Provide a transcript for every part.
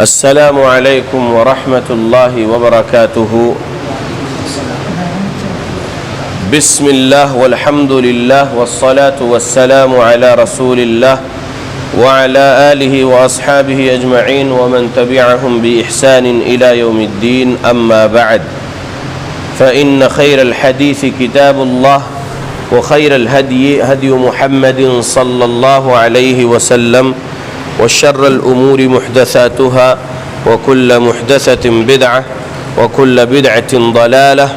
السلام علیکم ورحمۃ اللہ وبرکاتہ۔ بسم اللہ والحمد للہ والصلاة والسلام علی رسول اللہ وعلى آلہ واصحابہ اجمعین ومن تبعہم بإحسان الى یوم الدین، اما بعد فإن خیر الحدیث کتاب اللہ وخیر الہدی ہدی محمد صلی اللہ علیہ وسلم وشر الأمور محدثاتها وكل محدثة بدعة وكل بدعة ضلالة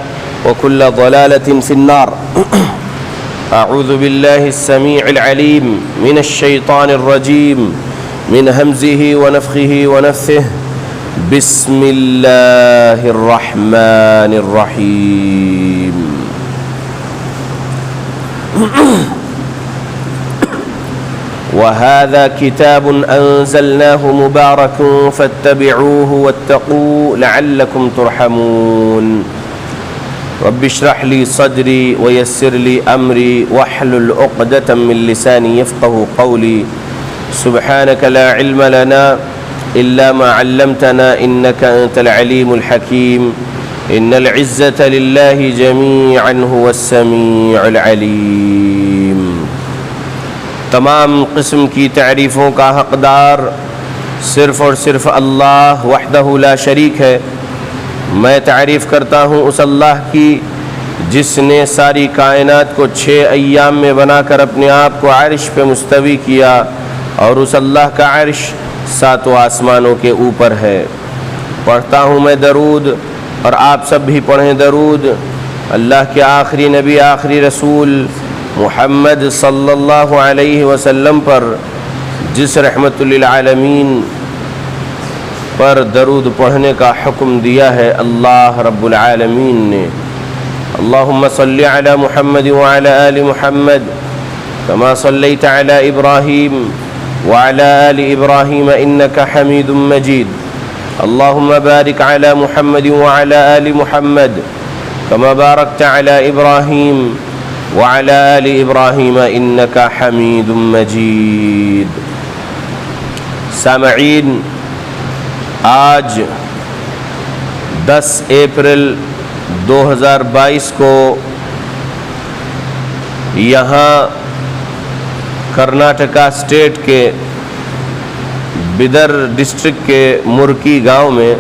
وكل ضلالة في النار۔ أعوذ بالله السميع العليم من الشيطان الرجيم من همزه ونفخه ونفثه، بسم الله الرحمن الرحيم۔ وهذا كتاب أنزلناه مبارك فاتبعوه واتقوا لعلكم ترحمون۔ رب اشرح لي صدري ويسر لي أمري واحلل عقدة من لساني يفقه قولي، سبحانك لا علم لنا إلا ما علمتنا إنك أنت العليم الحكيم، إن العزة لله جميعا هو السميع العليم۔ تمام قسم کی تعریفوں کا حقدار صرف اور صرف اللہ وحدہ لا شریک ہے۔ میں تعریف کرتا ہوں اس اللہ کی جس نے ساری کائنات کو 6 ایام میں بنا کر اپنے آپ کو عرش پہ مستوی کیا، اور اس اللہ کا عرش 7 آسمانوں کے اوپر ہے۔ پڑھتا ہوں میں درود، اور آپ سب بھی پڑھیں درود اللہ کے آخری نبی آخری رسول محمد صلی اللہ علیہ وسلم پر، جس رحمت للعالمین پر درود پڑھنے کا حکم دیا ہے اللہ رب العالمین نے۔ اللہم صلی علی محمد وعلی آل محمد کما صلیت علی ابراہیم وعلی آل ابراہیم انکا حمید مجید۔ اللہم بارک علی محمد وعلی آل محمد کما بارکت علی ابراہیم وعلى آل ابراہیم انکا حمید مجید۔ سامعین، آج 10 اپریل 2022 کو یہاں کرناٹکا اسٹیٹ کے بیدر ڈسٹرکٹ کے مرکی گاؤں میں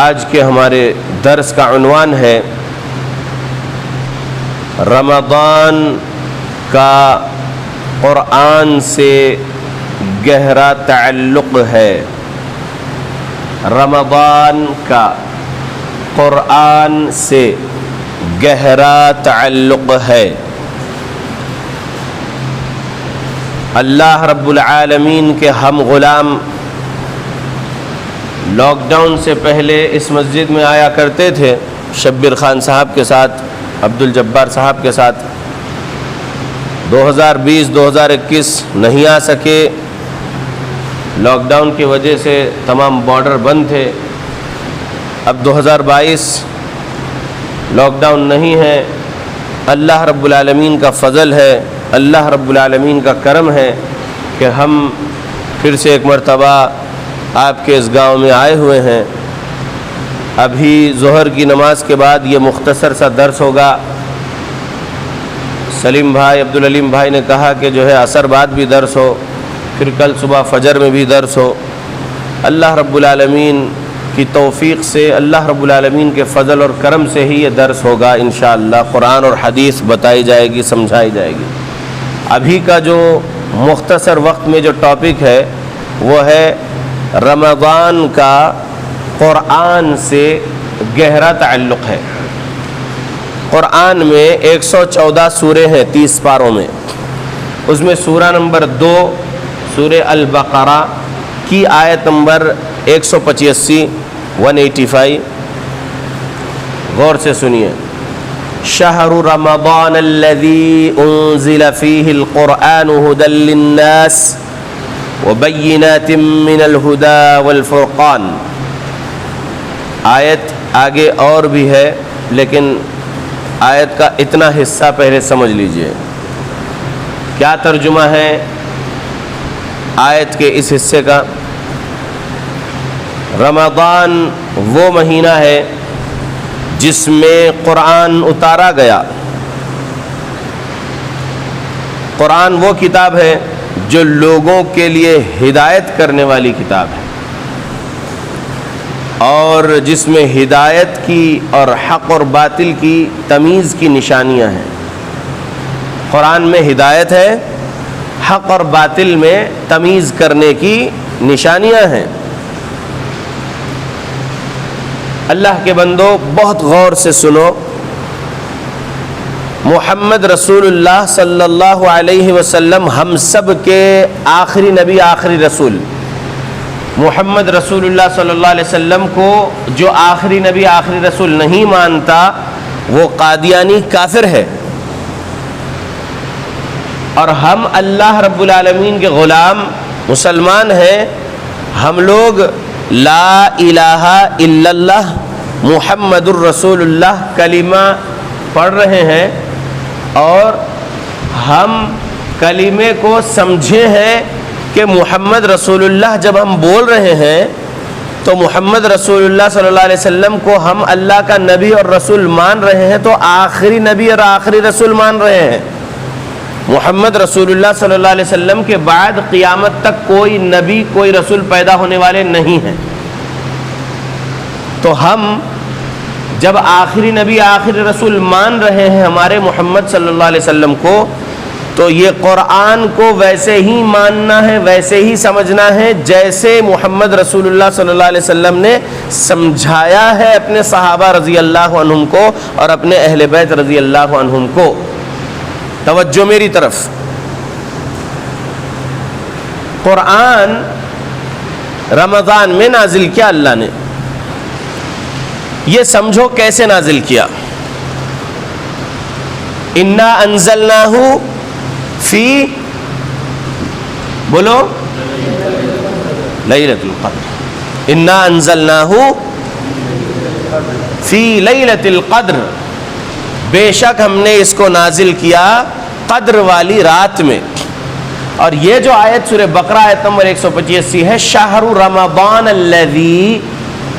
آج کے ہمارے درس کا عنوان ہے رمضان کا قرآن سے گہرا تعلق ہے۔ رمضان کا قرآن سے گہرا تعلق ہے۔ اللہ رب العالمین کے ہم غلام لاک ڈاؤن سے پہلے اس مسجد میں آیا کرتے تھے، شبیر خان صاحب کے ساتھ، عبد الجبار صاحب کے ساتھ۔ 2020-2021 نہیں آ سکے، لاک ڈاؤن کی وجہ سے تمام بارڈر بند تھے۔ اب 2022 لاک ڈاؤن نہیں ہے۔ اللہ رب العالمین کا فضل ہے، اللہ رب العالمین کا کرم ہے کہ ہم پھر سے ایک مرتبہ آپ کے اس گاؤں میں آئے ہوئے ہیں۔ ابھی ظہر کی نماز کے بعد یہ مختصر سا درس ہوگا۔ سلیم بھائی، عبدالعلیم بھائی نے کہا کہ جو ہے عصر بعد بھی درس ہو، پھر کل صبح فجر میں بھی درس ہو۔ اللہ رب العالمین کی توفیق سے، اللہ رب العالمین کے فضل اور کرم سے ہی یہ درس ہوگا انشاءاللہ۔ قرآن اور حدیث بتائی جائے گی، سمجھائی جائے گی۔ ابھی کا جو مختصر وقت میں جو ٹاپک ہے وہ ہے رمضان کا قرآن سے گہرا تعلق ہے۔ قرآن میں 114 سورے ہیں 30 پاروں میں۔ اس میں سورہ نمبر 2 سورہ البقرہ کی آیت نمبر 185 185 غور سے سنیے۔ شہر رمضان الذی انزل فیہ القرآن ھدی للناس وبینات من الھدی والفرقان۔ آیت آگے اور بھی ہے، لیکن آیت کا اتنا حصہ پہلے سمجھ لیجئے۔ کیا ترجمہ ہے؟ آیت کے اس حصے کا، رمضان وہ مہینہ ہے جس میں قرآن اتارا گیا۔ قرآن وہ کتاب ہے جو لوگوں کے لیے ہدایت کرنے والی کتاب ہے، اور جس میں ہدایت کی اور حق اور باطل کی تمیز کی نشانیاں ہیں۔ قرآن میں ہدایت ہے، حق اور باطل میں تمیز کرنے کی نشانیاں ہیں۔ اللہ کے بندو بہت غور سے سنو، محمد رسول اللہ صلی اللہ علیہ وسلم ہم سب کے آخری نبی، آخری رسول۔ محمد رسول اللہ صلی اللہ علیہ وسلم کو جو آخری نبی، آخری رسول نہیں مانتا وہ قادیانی کافر ہے، اور ہم اللہ رب العالمین کے غلام مسلمان ہیں۔ ہم لوگ لا الہ الا اللہ محمد الرسول اللہ کلمہ پڑھ رہے ہیں، اور ہم کلمے کو سمجھے ہیں کہ محمد رسول اللہ جب ہم بول رہے ہیں تو محمد رسول اللہ صلی اللہ علیہ وسلم کو ہم اللہ کا نبی اور رسول مان رہے ہیں، تو آخری نبی اور آخری رسول مان رہے ہیں۔ محمد رسول اللہ صلی اللہ علیہ وسلم کے بعد قیامت تک کوئی نبی، کوئی رسول پیدا ہونے والے نہیں ہیں۔ تو ہم جب آخری نبی، آخری رسول مان رہے ہیں ہمارے محمد صلی اللہ علیہ وسلم کو، تو یہ قرآن کو ویسے ہی ماننا ہے، ویسے ہی سمجھنا ہے جیسے محمد رسول اللہ صلی اللہ علیہ وسلم نے سمجھایا ہے اپنے صحابہ رضی اللہ عنہم کو اور اپنے اہل بیت رضی اللہ عنہم کو۔ توجہ میری طرف، قرآن رمضان میں نازل کیا اللہ نے، یہ سمجھو کیسے نازل کیا۔ انا انزلناہ فی، بولو، لیلۃ القدر، انا انزلناہ فی لیلۃ القدر، بے شک ہم نے اس کو نازل کیا قدر والی رات میں۔ اور یہ جو آیت سورہ بقرہ آیت نمبر 185 ہے، شہر رمضان الذی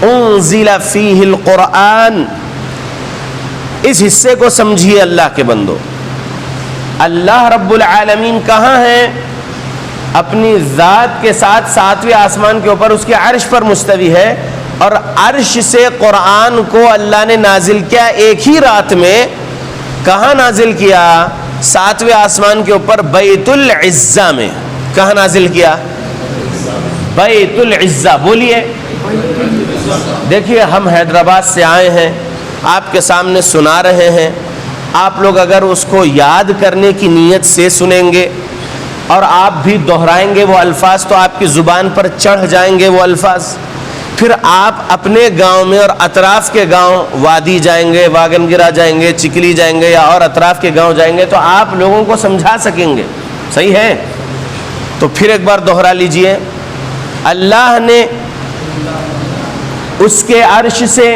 انزل فیہ القرآن، اس حصے کو سمجھیے اللہ کے بندو۔ اللہ رب العالمین کہاں ہے؟ اپنی ذات کے ساتھ ساتویں آسمان کے اوپر اس کے عرش پر مستوی ہے، اور عرش سے قرآن کو اللہ نے نازل کیا ایک ہی رات میں۔ کہاں نازل کیا؟ ساتویں آسمان کے اوپر بیت العزہ میں۔ کہاں نازل کیا؟ بیت العزہ، بولیے۔ دیکھیے ہم حیدرآباد سے آئے ہیں، آپ کے سامنے سنا رہے ہیں، آپ لوگ اگر اس کو یاد کرنے کی نیت سے سنیں گے اور آپ بھی دہرائیں گے وہ الفاظ، تو آپ کی زبان پر چڑھ جائیں گے وہ الفاظ۔ پھر آپ اپنے گاؤں میں اور اطراف کے گاؤں، وادی جائیں گے، واگن گرا جائیں گے، چکلی جائیں گے، یا اور اطراف کے گاؤں جائیں گے، تو آپ لوگوں کو سمجھا سکیں گے۔ صحیح ہے؟ تو پھر ایک بار دوہرا لیجئے۔ اللہ نے اس کے عرش سے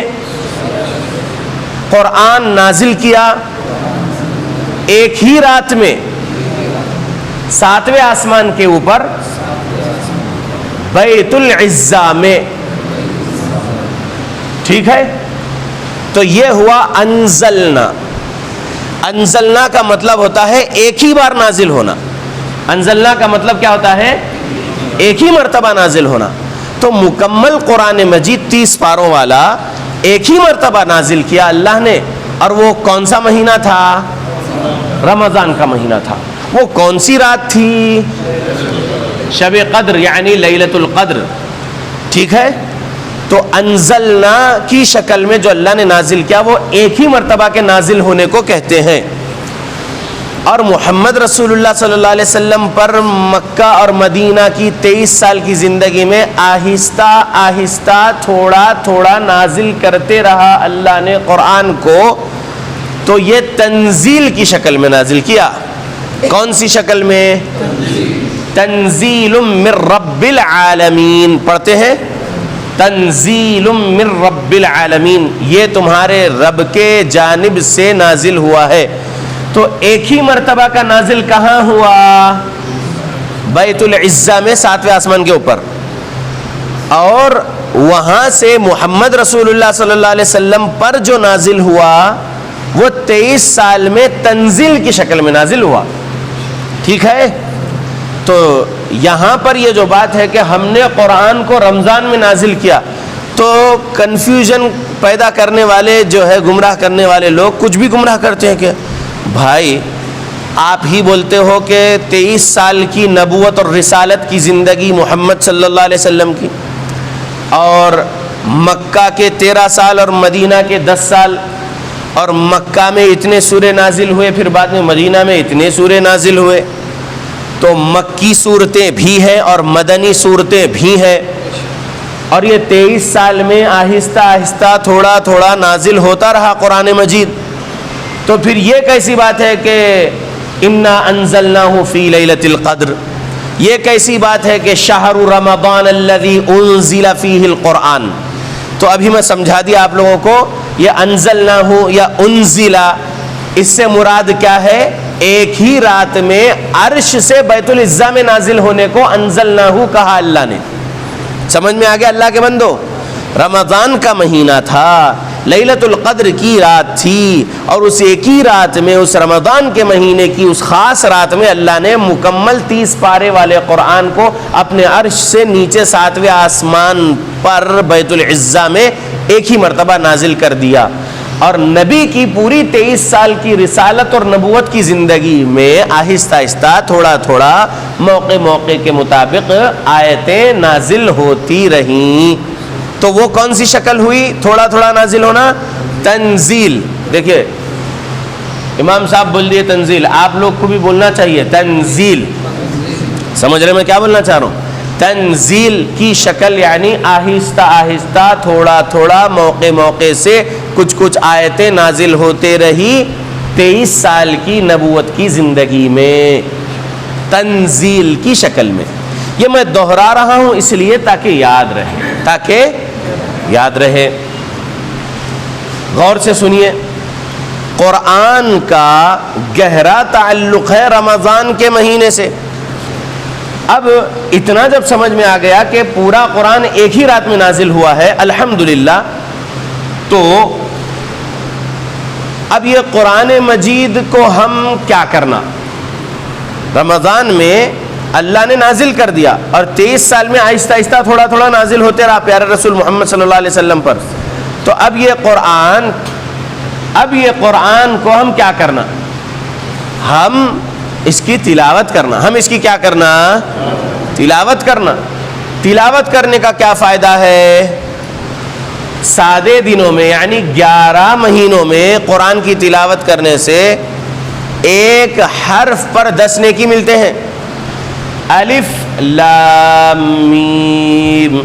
قرآن نازل کیا ایک ہی رات میں، ساتویں آسمان کے اوپر بیت العزہ میں۔ ٹھیک ہے؟ تو یہ ہوا انزلنا۔ انزلنا کا مطلب ہوتا ہے ایک ہی بار نازل ہونا۔ انزلنا کا مطلب کیا ہوتا ہے؟ ایک ہی مرتبہ نازل ہونا۔ تو مکمل قرآن مجید 30 پاروں والا ایک ہی مرتبہ نازل کیا اللہ نے، اور وہ کون سا مہینہ تھا؟ رمضان کا مہینہ تھا۔ وہ کون سی رات تھی؟ شب قدر، یعنی لیلۃ القدر۔ ٹھیک ہے؟ تو انزلنا کی شکل میں جو اللہ نے نازل کیا وہ ایک ہی مرتبہ کے نازل ہونے کو کہتے ہیں۔ اور محمد رسول اللہ صلی اللہ علیہ وسلم پر مکہ اور مدینہ کی 23 سال کی زندگی میں آہستہ آہستہ تھوڑا تھوڑا نازل کرتے رہا اللہ نے قرآن کو۔ تو یہ تنزیل کی شکل میں نازل کیا۔ کون سی شکل میں؟ تنزیل من رب العالمین۔ پڑھتے ہیں تنزیل من رب العالمین، یہ تمہارے رب کے جانب سے نازل ہوا ہے۔ تو ایک ہی مرتبہ کا نازل کہاں ہوا؟ بیت العزہ میں 7ویں آسمان کے اوپر، اور وہاں سے محمد رسول اللہ صلی اللہ علیہ وسلم پر جو نازل ہوا وہ 23 سال میں تنزیل کی شکل میں نازل ہوا. ٹھیک ہے؟ تو یہاں پر یہ جو بات ہے کہ ہم نے قرآن کو رمضان میں نازل کیا، تو کنفیوژن پیدا کرنے والے جو ہے گمراہ کرنے والے لوگ کچھ بھی گمراہ کرتے ہیں کہ بھائی آپ ہی بولتے ہو کہ 23 سال کی نبوت اور رسالت کی زندگی محمد صلی اللہ علیہ وسلم کی، اور مکہ کے 13 سال اور مدینہ کے 10 سال، اور مکہ میں اتنے سورے نازل ہوئے، پھر بعد میں مدینہ میں اتنے سورے نازل ہوئے. تو مکی صورتیں بھی ہیں اور مدنی صورتیں بھی ہیں، اور یہ 23 سال میں آہستہ آہستہ تھوڑا تھوڑا نازل ہوتا رہا قرآن مجید. تو پھر یہ کیسی بات ہے کہ انا انزلناہ فی لیلۃ القدر؟ یہ کیسی بات ہے کہ شہر رمضان الذی انزل فیہ القرآن؟ تو ابھی میں سمجھا دیا آپ لوگوں کو، یہ انزلناہ یا انزلا، اس سے مراد کیا ہے؟ ایک ہی رات میں عرش سے بیت العزہ میں نازل ہونے کو انزلناہ کہا اللہ نے. سمجھ میں آ گیا اللہ کے بندو؟ رمضان کا مہینہ تھا، لیلۃ القدر کی رات تھی، اور اس ایک ہی رات میں، اس رمضان کے مہینے کی اس خاص رات میں اللہ نے مکمل 30 پارے والے قرآن کو اپنے عرش سے نیچے 7ویں آسمان پر بیت العزہ میں ایک ہی مرتبہ نازل کر دیا. اور نبی کی پوری 23 سال کی رسالت اور نبوت کی زندگی میں آہستہ آہستہ تھوڑا تھوڑا موقع موقع کے مطابق آیتیں نازل ہوتی رہیں. تو وہ کون سی شکل ہوئی تھوڑا تھوڑا نازل ہونا؟ تنزیل. دیکھیے امام صاحب بول دیے تنزیل، آپ لوگ کو بھی بولنا چاہیے تنزیل. سمجھ رہے میں کیا بولنا چاہ رہا ہوں؟ تنزیل کی شکل یعنی آہستہ آہستہ تھوڑا تھوڑا موقع موقع سے کچھ کچھ آیتیں نازل ہوتے رہی 23 سال کی نبوت کی زندگی میں، تنزیل کی شکل میں. یہ میں دوہرا رہا ہوں اس لیے تاکہ یاد رہے، تاکہ یاد رہے. غور سے سنیے، قرآن کا گہرا تعلق ہے رمضان کے مہینے سے. اب اتنا جب سمجھ میں آ گیا کہ پورا قرآن ایک ہی رات میں نازل ہوا ہے الحمدللہ، تو اب یہ قرآن مجید کو ہم کیا کرنا؟ رمضان میں اللہ نے نازل کر دیا، اور 23 سال میں آہستہ آہستہ تھوڑا تھوڑا نازل ہوتے رہا پیارے رسول محمد صلی اللہ علیہ وسلم پر. تو اب یہ قرآن کو ہم کیا کرنا؟ ہم اس کی تلاوت کرنا. ہم اس کی کیا کرنا؟ تلاوت کرنا. تلاوت کرنے کا کیا فائدہ ہے؟ سادے دنوں میں یعنی 11 مہینوں میں قرآن کی تلاوت کرنے سے ایک حرف پر 10 نیکی ملتے ہیں. الف لام میم،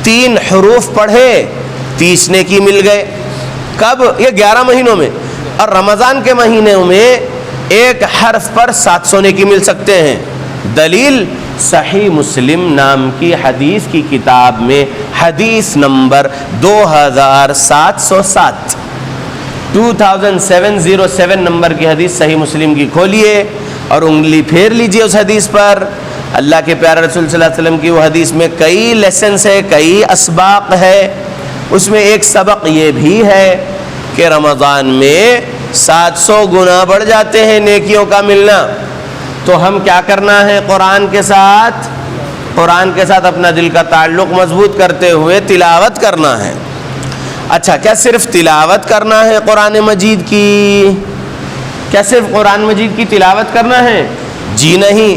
3 حروف پڑھے 30 نیکی مل گئے. کب؟ یہ 11 مہینوں میں. اور رمضان کے مہینے میں ایک حرف پر 700 نیکی مل سکتے ہیں. دلیل صحیح مسلم نام کی حدیث کی کتاب میں حدیث نمبر 2707 2707 نمبر کی حدیث صحیح مسلم کی کھولیے اور انگلی پھیر لیجئے اس حدیث پر. اللہ کے پیارے رسول صلی اللہ علیہ وسلم کی وہ حدیث میں کئی لیسنس ہے، کئی اسباق ہے. اس میں ایک سبق یہ بھی ہے کہ رمضان میں 700 گنا بڑھ جاتے ہیں نیکیوں کا ملنا. تو ہم کیا کرنا ہے؟ قرآن کے ساتھ اپنا دل کا تعلق مضبوط کرتے ہوئے تلاوت کرنا ہے. اچھا، کیا صرف تلاوت کرنا ہے قرآن مجید کی؟ کیا صرف قرآن مجید کی تلاوت کرنا ہے؟ جی نہیں.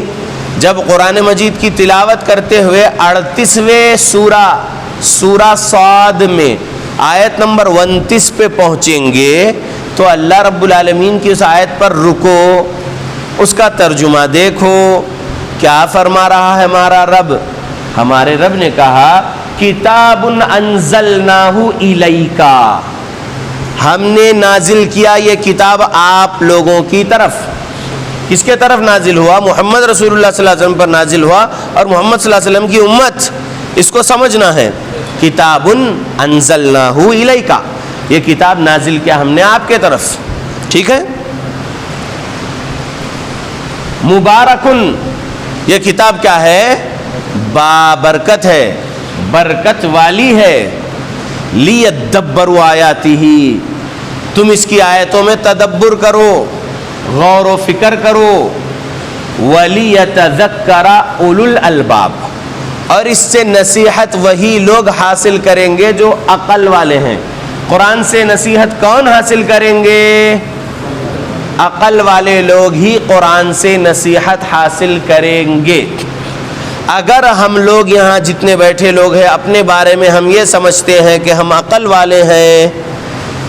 جب قرآن مجید کی تلاوت کرتے ہوئے 38ویں سورہ صاد میں آیت نمبر 29 پہ پہنچیں گے تو اللہ رب العالمین کی اس آیت پر رکو، اس کا ترجمہ دیکھو. کیا فرما رہا ہے ہمارا رب؟ ہمارے رب نے کہا کتاب انزلناہ الیکا، ہم نے نازل کیا یہ کتاب آپ لوگوں کی طرف. کس کے طرف نازل ہوا؟ محمد رسول اللہ صلی اللہ علیہ وسلم پر نازل ہوا، اور محمد صلی اللہ علیہ وسلم کی امت اس کو سمجھنا ہے. کتاب انزلناہ الیکا، یہ کتاب نازل کیا ہم نے آپ کے طرف. ٹھیک ہے؟ مبارکن، یہ کتاب کیا ہے؟ بابرکت ہے، برکت والی ہے۔ لیدبروا آیاتہ، تم اس کی آیتوں میں تدبر کرو، غور و فکر کرو۔ ولیتذکر اولو الالباب، اور اس سے نصیحت وہی لوگ حاصل کریں گے جو عقل والے ہیں۔ قرآن سے نصیحت کون حاصل کریں گے؟ عقل والے لوگ ہی قرآن سے نصیحت حاصل کریں گے۔ اگر ہم لوگ یہاں جتنے بیٹھے لوگ ہیں اپنے بارے میں ہم یہ سمجھتے ہیں کہ ہم عقل والے ہیں،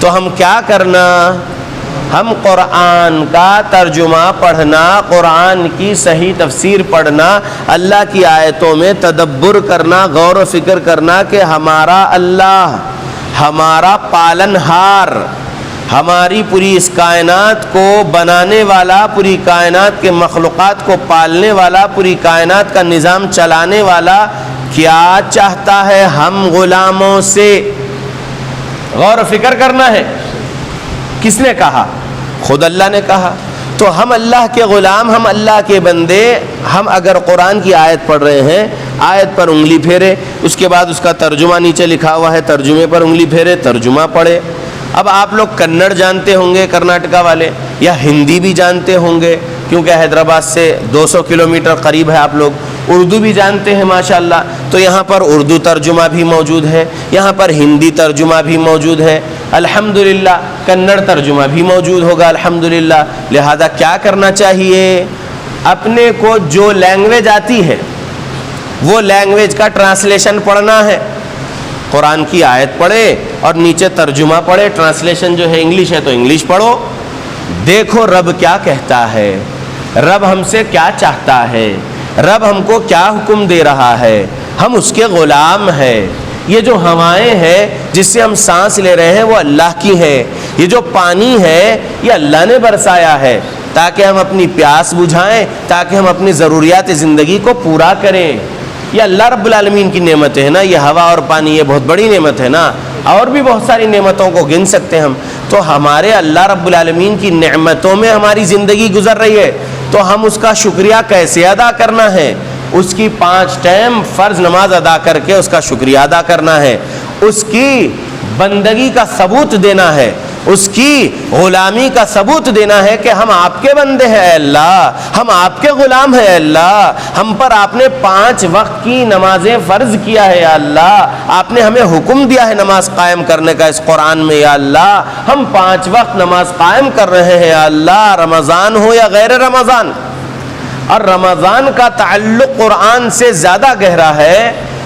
تو ہم کیا کرنا؟ ہم قرآن کا ترجمہ پڑھنا، قرآن کی صحیح تفسیر پڑھنا، اللہ کی آیتوں میں تدبر کرنا، غور و فکر کرنا کہ ہمارا اللہ، ہمارا پالنہار، ہماری پوری اس کائنات کو بنانے والا، پوری کائنات کے مخلوقات کو پالنے والا، پوری کائنات کا نظام چلانے والا کیا چاہتا ہے ہم غلاموں سے؟ غور و فکر کرنا ہے۔ کس نے کہا؟ خود اللہ نے کہا۔ تو ہم اللہ کے غلام، ہم اللہ کے بندے، ہم اگر قرآن کی آیت پڑھ رہے ہیں، آیت پر انگلی پھیرے، اس کے بعد اس کا ترجمہ نیچے لکھا ہوا ہے، ترجمے پر انگلی پھیرے، ترجمہ پڑھے۔ اب آپ لوگ کنڑ جانتے ہوں گے کرناٹکا والے، یا ہندی بھی جانتے ہوں گے کیونکہ حیدرآباد سے 200 کلومیٹر قریب ہے آپ لوگ، اردو بھی جانتے ہیں ماشاءاللہ، تو یہاں پر اردو ترجمہ بھی موجود ہے، یہاں پر ہندی ترجمہ بھی موجود ہے، الحمدللہ کنڑ ترجمہ بھی موجود ہوگا الحمدللہ۔ لہذا کیا کرنا چاہیے؟ اپنے کو جو لینگویج آتی ہے وہ لینگویج کا ٹرانسلیشن پڑھنا ہے۔ قرآن کی آیت پڑھے اور نیچے ترجمہ پڑھے، ٹرانسلیشن جو ہے انگلش ہے تو انگلش پڑھو، دیکھو رب کیا کہتا ہے، رب ہم سے کیا چاہتا ہے، رب ہم کو کیا حکم دے رہا ہے، ہم اس کے غلام ہیں۔ یہ جو ہوائیں ہیں جس سے ہم سانس لے رہے ہیں وہ اللہ کی ہیں، یہ جو پانی ہے یہ اللہ نے برسایا ہے تاکہ ہم اپنی پیاس بجھائیں، تاکہ ہم اپنی ضروریات زندگی کو پورا کریں۔ یہ اللہ رب العالمین کی نعمتیں ہیں نا، یہ ہوا اور پانی یہ بہت بڑی نعمت ہے نا، اور بھی بہت ساری نعمتوں کو گن سکتے ہیں ہم۔ تو ہمارے اللہ رب العالمین کی نعمتوں میں ہماری زندگی گزر رہی ہے، تو ہم اس کا شکریہ کیسے ادا کرنا ہے؟ اس کی 5 ٹائم فرض نماز ادا کر کے اس کا شکریہ ادا کرنا ہے، اس کی بندگی کا ثبوت دینا ہے، اس کی غلامی کا ثبوت دینا ہے کہ ہم آپ کے بندے ہیں اے اللہ، ہم آپ کے غلام ہیں اے اللہ، ہم پر آپ نے 5 وقت کی نمازیں فرض کیا ہے یا اللہ، آپ نے ہمیں حکم دیا ہے نماز قائم کرنے کا اس قرآن میں یا اللہ، ہم 5 وقت نماز قائم کر رہے ہیں یا اللہ، رمضان ہو یا غیر رمضان۔ اور رمضان کا تعلق قرآن سے زیادہ گہرا ہے،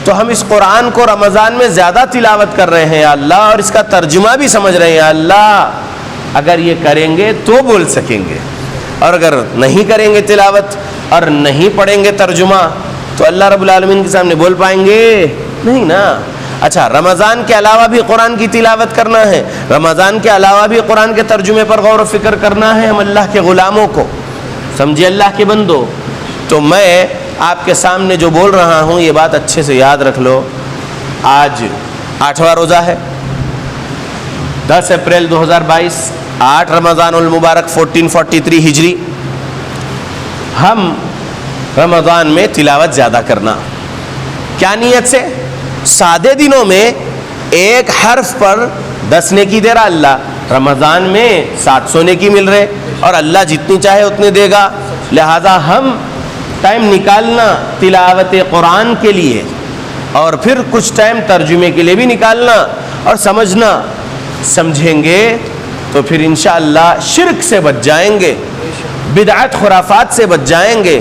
تو ہم اس قرآن کو رمضان میں زیادہ تلاوت کر رہے ہیں یا اللہ، اور اس کا ترجمہ بھی سمجھ رہے ہیں یا اللہ۔ اگر یہ کریں گے تو بول سکیں گے، اور اگر نہیں کریں گے تلاوت اور نہیں پڑھیں گے ترجمہ تو اللہ رب العالمین کے سامنے بول پائیں گے؟ نہیں نا۔ اچھا، رمضان کے علاوہ بھی قرآن کی تلاوت کرنا ہے، رمضان کے علاوہ بھی قرآن کے ترجمے پر غور و فکر کرنا ہے ہم اللہ کے غلاموں کو، سمجھے اللہ کے بندو۔ تو میں آپ کے سامنے جو بول رہا ہوں یہ بات اچھے سے یاد رکھ لو۔ آج 8واں روزہ ہے، 10 اپریل 2022، 8 رمضان المبارک 1443 ہجری۔ ہم رمضان میں تلاوت زیادہ کرنا، کیا نیت سے؟ سادے دنوں میں ایک حرف پر 10 نیکی دے رہا اللہ، رمضان میں 700 نیکی مل رہے، اور اللہ جتنی چاہے اتنے دے گا۔ لہذا ہم ٹائم نکالنا تلاوت قرآن کے لیے، اور پھر کچھ ٹائم ترجمے کے لیے بھی نکالنا اور سمجھنا، سمجھیں گے تو پھر انشاءاللہ شرک سے بچ جائیں گے، بدعت خرافات سے بچ جائیں گے،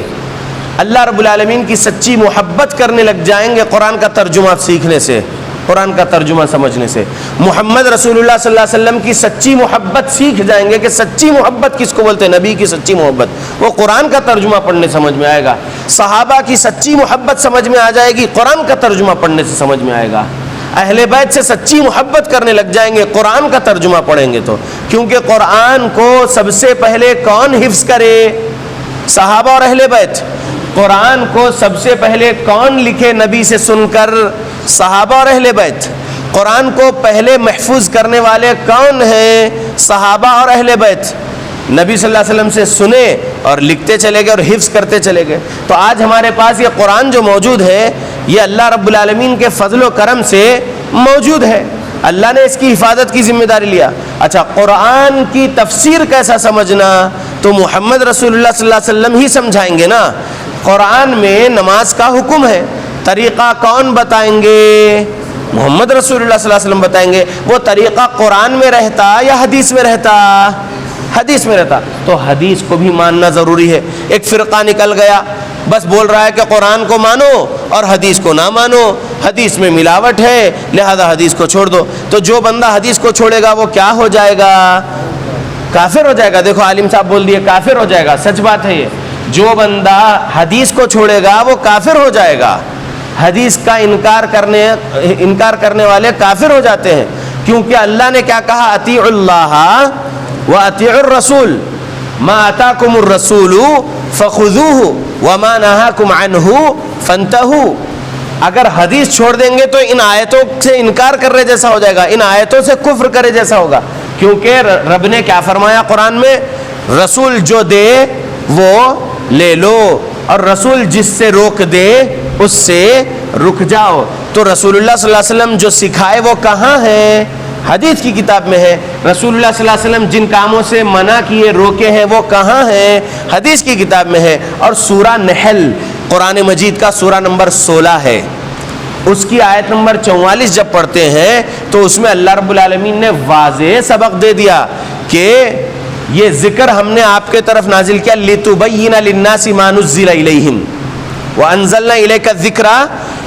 اللہ رب العالمین کی سچی محبت کرنے لگ جائیں گے قرآن کا ترجمہ سیکھنے سے، قرآن کا ترجمہ سمجھنے سے، محمد رسول اللہ صلی اللہ علیہ وسلم کی سچی محبت سیکھ جائیں گے کہ سچی محبت کس کو بولتے ہیں، نبی کی سچی محبت، وہ قرآن کا ترجمہ پڑھنے سمجھ میں آئے گا۔ صحابہ کی سچی محبت سمجھ میں آ جائے گی، قرآن کا ترجمہ پڑھنے سے سمجھ میں آئے گا۔ اہل بیت سے سچی محبت کرنے لگ جائیں گے قرآن کا ترجمہ پڑھیں گے تو، کیونکہ قرآن کو سب سے پہلے کون حفظ کرے؟ صحابہ اور اہل بیت۔ قرآن کو سب سے پہلے کون لکھے نبی سے سن کر؟ صحابہ اور اہل بیت۔ قرآن کو پہلے محفوظ کرنے والے کون ہیں؟ صحابہ اور اہل بیت۔ نبی صلی اللہ علیہ وسلم سے سنے اور لکھتے چلے گئے اور حفظ کرتے چلے گئے. تو آج ہمارے پاس یہ قرآن جو موجود ہے یہ اللہ رب العالمین کے فضل و کرم سے موجود ہے. اللہ نے اس کی حفاظت کی ذمہ داری لیا. اچھا قرآن کی تفسیر کیسا سمجھنا تو محمد رسول اللہ صلی اللہ علیہ وسلم ہی سمجھائیں گے نا. قرآن میں نماز کا حکم ہے, طریقہ کون بتائیں گے؟ محمد رسول اللہ صلی اللہ علیہ وسلم بتائیں گے. وہ طریقہ قرآن میں رہتا یا حدیث میں رہتا؟ حدیث میں رہتا. تو حدیث کو بھی ماننا ضروری ہے. ایک فرقہ نکل گیا بس بول رہا ہے کہ قرآن کو مانو اور حدیث کو نہ مانو, حدیث میں ملاوٹ ہے لہذا حدیث کو چھوڑ دو. تو جو بندہ حدیث کو چھوڑے گا وہ کیا ہو جائے گا؟ کافر ہو جائے گا. دیکھو عالم صاحب بول دیے کافر ہو جائے گا, سچ بات ہے یہ. جو بندہ حدیث کو چھوڑے گا وہ کافر ہو جائے گا. حدیث کا انکار کرنے والے کافر ہو جاتے ہیں, کیونکہ اللہ نے کیا کہا؟ اطیعوا اللہ واطیعوا الرسول ما آتاکم الرسول فخذوہ وما نہاکم عنہ فانتہوا. اگر حدیث چھوڑ دیں گے تو ان آیتوں سے انکار کرنے جیسا ہو جائے گا, ان آیتوں سے کفر کرے جیسا ہوگا. کیونکہ رب نے کیا فرمایا قرآن میں؟ رسول جو دے وہ لے لو اور رسول جس سے روک دے اس سے رک جاؤ. تو رسول اللہ صلی اللہ علیہ وسلم جو سکھائے وہ کہاں ہے؟ حدیث کی کتاب میں ہے. رسول اللہ صلی اللہ علیہ وسلم جن کاموں سے منع کیے روکے ہیں وہ کہاں ہیں؟ حدیث کی کتاب میں ہے. اور سورہ نحل قرآن مجید کا سورہ نمبر 16 ہے, اس کی آیت نمبر 44 جب پڑھتے ہیں تو اس میں اللہ رب العالمین نے واضح سبق دے دیا کہ یہ ذکر ہم نے آپ کے طرف نازل کیا لِتُبَيِّنَ لِلنَّاسِ مَا نُزِّلَ إِلَيْهِمْ وَأَنزَلْنَا إِلَيْكَ الذِّكْرَ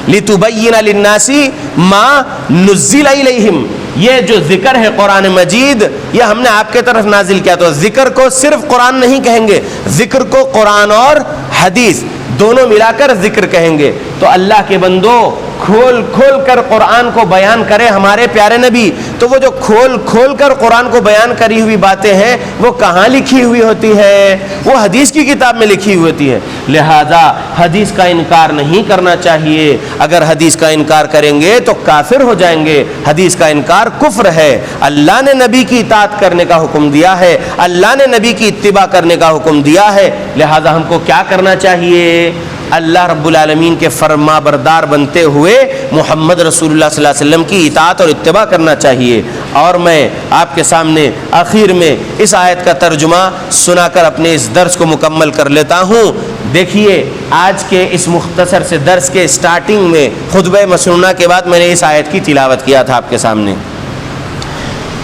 لِتُبَيِّنَ لِلنَّاسِ مَا نُزِّلَ إِلَيْهِمْ. یہ جو ذکر ہے قرآن مجید یہ ہم نے آپ کے طرف نازل کیا. تو ذکر کو صرف قرآن نہیں کہیں گے, ذکر کو قرآن اور حدیث دونوں ملا کر ذکر کہیں گے. تو اللہ کے بندو کھول کھول کر قرآن کو بیان کرے ہمارے پیارے نبی. تو وہ جو کھول کھول کر قرآن کو بیان کری ہوئی باتیں ہیں وہ کہاں لکھی ہوئی ہوتی ہے؟ وہ حدیث کی کتاب میں لکھی ہوئی ہوتی ہے. لہذا حدیث کا انکار نہیں کرنا چاہیے. اگر حدیث کا انکار کریں گے تو کافر ہو جائیں گے. حدیث کا انکار کفر ہے. اللہ نے نبی کی اطاعت کرنے کا حکم دیا ہے, اللہ نے نبی کی اتباع کرنے کا حکم دیا ہے. لہذا ہم کو کیا کرنا چاہیے؟ اللہ رب العالمین کے فرما بردار بنتے ہوئے محمد رسول اللہ صلی اللہ علیہ وسلم کی اطاعت اور اتباع کرنا چاہیے. اور میں آپ کے سامنے آخر میں اس آیت کا ترجمہ سنا کر اپنے اس درس کو مکمل کر لیتا ہوں. دیکھیے آج کے اس مختصر سے درس کے سٹارٹنگ میں خطبہ مسنونہ کے بعد میں نے اس آیت کی تلاوت کیا تھا آپ کے سامنے.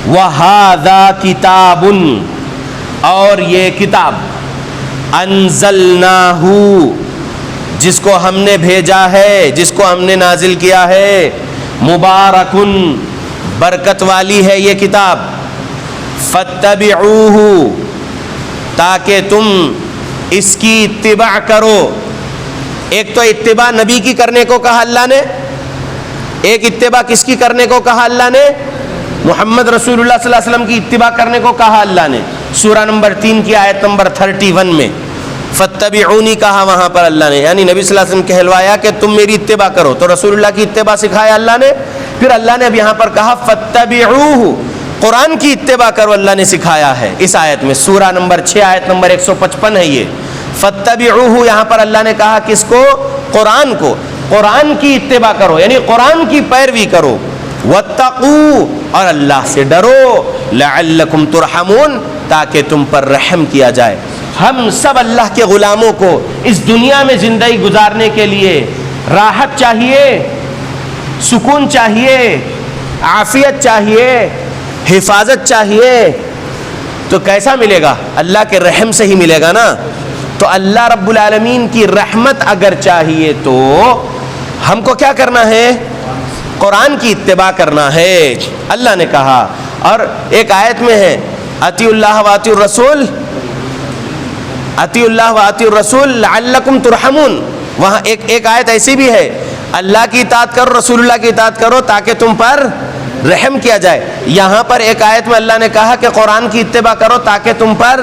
وَهَذَا كِتَابٌ, اور یہ کتاب, أَنزَلْنَاهُ, جس کو ہم نے بھیجا ہے, جس کو ہم نے نازل کیا ہے, مبارکن, برکت والی ہے یہ کتاب, فاتبعوہ, تاکہ تم اس کی اتباع کرو. ایک تو اتباع نبی کی کرنے کو کہا اللہ نے, ایک اتباع کس کی کرنے کو کہا اللہ نے؟ محمد رسول اللہ صلی اللہ علیہ وسلم کی اتباع کرنے کو کہا اللہ نے. سورہ نمبر 3 کی آیت نمبر 31 میں فاتبعونی کہا وہاں پر اللہ نے, یعنی نبی صلی اللہ علیہ وسلم کہلوایا کہ تم میری اتباع کرو, تو رسول اللہ کی اتباع سکھایا اللہ نے. پھر اللہ نے اب یہاں پر کہا فاتبعوہ, قرآن کی اتباع کرو, اللہ نے سکھایا ہے اس آیت میں. سورہ نمبر 6 آیت نمبر 155 ہے یہ. فاتبعوہ یہاں پر اللہ نے کہا کس کو؟ قرآن کو. قرآن کی اتباع کرو یعنی قرآن کی پیروی کرو. واتقوا, اور اللہ سے ڈرو. لعلکم ترحمون, تاکہ تم پر رحم کیا جائے. ہم سب اللہ کے غلاموں کو اس دنیا میں زندگی گزارنے کے لیے راحت چاہیے, سکون چاہیے, عافیت چاہیے, حفاظت چاہیے. تو کیسا ملے گا؟ اللہ کے رحم سے ہی ملے گا نا. تو اللہ رب العالمین کی رحمت اگر چاہیے تو ہم کو کیا کرنا ہے؟ قرآن کی اتباع کرنا ہے. اللہ نے کہا, اور ایک آیت میں ہے اطیعوا اللہ واطیعوا الرسول, اطیعوا اللہ واطیعوا الرسول لعلکم ترحمون. وہاں ایک آیت ایسی بھی ہے, اللہ کی اطاعت کرو, رسول اللہ کی اطاعت کرو تاکہ تم پر رحم کیا جائے. یہاں پر ایک آیت میں اللہ نے کہا کہ قرآن کی اتباع کرو تاکہ تم پر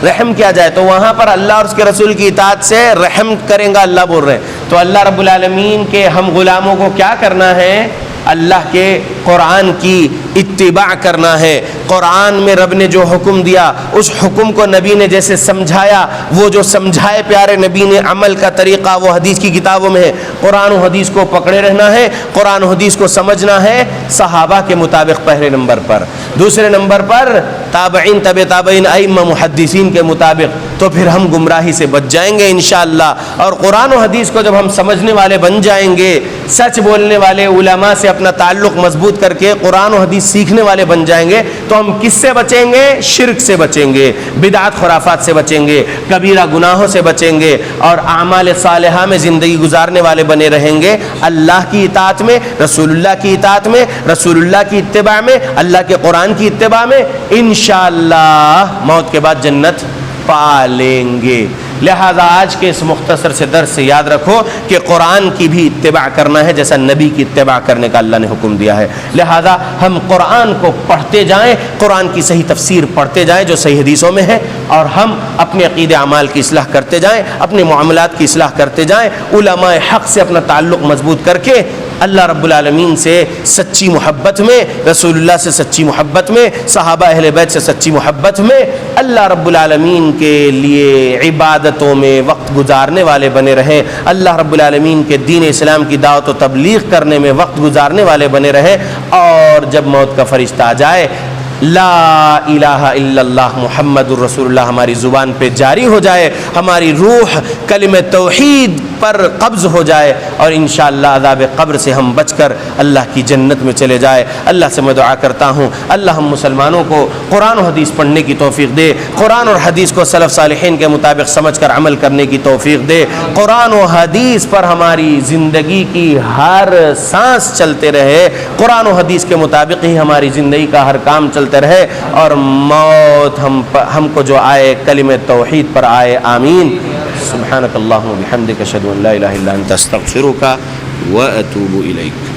رحم کیا جائے. تو وہاں پر اللہ اور اس کے رسول کی اطاعت سے رحم کریں گا اللہ بول رہے ہیں. تو اللہ رب العالمین کے ہم غلاموں کو کیا کرنا ہے؟ اللہ کے قرآن کی اتباع کرنا ہے۔ قرآن میں رب نے جو حکم دیا اس حکم کو نبی نے جیسے سمجھایا، وہ جو سمجھائے پیارے نبی نے عمل کا طریقہ وہ حدیث کی کتابوں میں ہے۔ قرآن و حدیث کو پکڑے رہنا ہے، قرآن و حدیث کو سمجھنا ہے صحابہ کے مطابق پہلے نمبر پر، دوسرے نمبر پر تابعین تبع تابعین ائمہ محدثین کے مطابق، تو پھر ہم گمراہی سے بچ جائیں گے انشاءاللہ۔ اور قرآن و حدیث کو جب ہم سمجھنے والے بن جائیں گے، سچ بولنے والے علماء سے اپنا تعلق مضبوط کر کے قرآن و حدیث سیکھنے والے بن جائیں گے، تو ہم کس سے بچیں گے؟ شرک سے بچیں گے، بدعات خرافات سے بچیں گے، کبیرہ گناہوں سے بچیں گے، اور اعمال صالحہ میں زندگی گزارنے والے بنے رہیں گے، اللہ کی اطاعت میں، رسول اللہ کی اطاعت میں، رسول اللہ کی اتباع میں، اللہ کے قرآن کی اتباع میں، انشاءاللہ موت کے بعد جنت پا لیں گے۔ لہذا آج کے اس مختصر سے درس سے یاد رکھو کہ قرآن کی بھی اتباع کرنا ہے جیسا نبی کی اتباع کرنے کا اللہ نے حکم دیا ہے۔ لہذا ہم قرآن کو پڑھتے جائیں، قرآن کی صحیح تفسیر پڑھتے جائیں جو صحیح حدیثوں میں ہے، اور ہم اپنے عقیدے اعمال کی اصلاح کرتے جائیں، اپنے معاملات کی اصلاح کرتے جائیں، علماء حق سے اپنا تعلق مضبوط کر کے اللہ رب العالمین سے سچی محبت میں، رسول اللہ سے سچی محبت میں، صحابہ اہل بیت سے سچی محبت میں، اللہ رب العالمین کے لیے عبادتوں میں وقت گزارنے والے بنے رہیں، اللہ رب العالمین کے دین اسلام کی دعوت و تبلیغ کرنے میں وقت گزارنے والے بنے رہیں، اور جب موت کا فرشتہ آ جائے لا الہ الا اللہ محمد الرسول اللہ ہماری زبان پہ جاری ہو جائے، ہماری روح کلمہ توحید پر قبض ہو جائے، اور انشاءاللہ عذاب قبر سے ہم بچ کر اللہ کی جنت میں چلے جائے۔ اللہ سے میں دعا کرتا ہوں اللہ ہم مسلمانوں کو قرآن و حدیث پڑھنے کی توفیق دے، قرآن اور حدیث کو سلف صالحین کے مطابق سمجھ کر عمل کرنے کی توفیق دے، قرآن و حدیث پر ہماری زندگی کی ہر سانس چلتے رہے، قرآن و حدیث کے مطابق ہی ہماری زندگی کا ہر کام چلتے رہے، اور موت ہم کو جو آئے کلمہ توحید پر آئے، آمین۔ سبحانک اللہم و بحمدک اشہد ان لا الہ الا انت استغفرک و اتوب الیک۔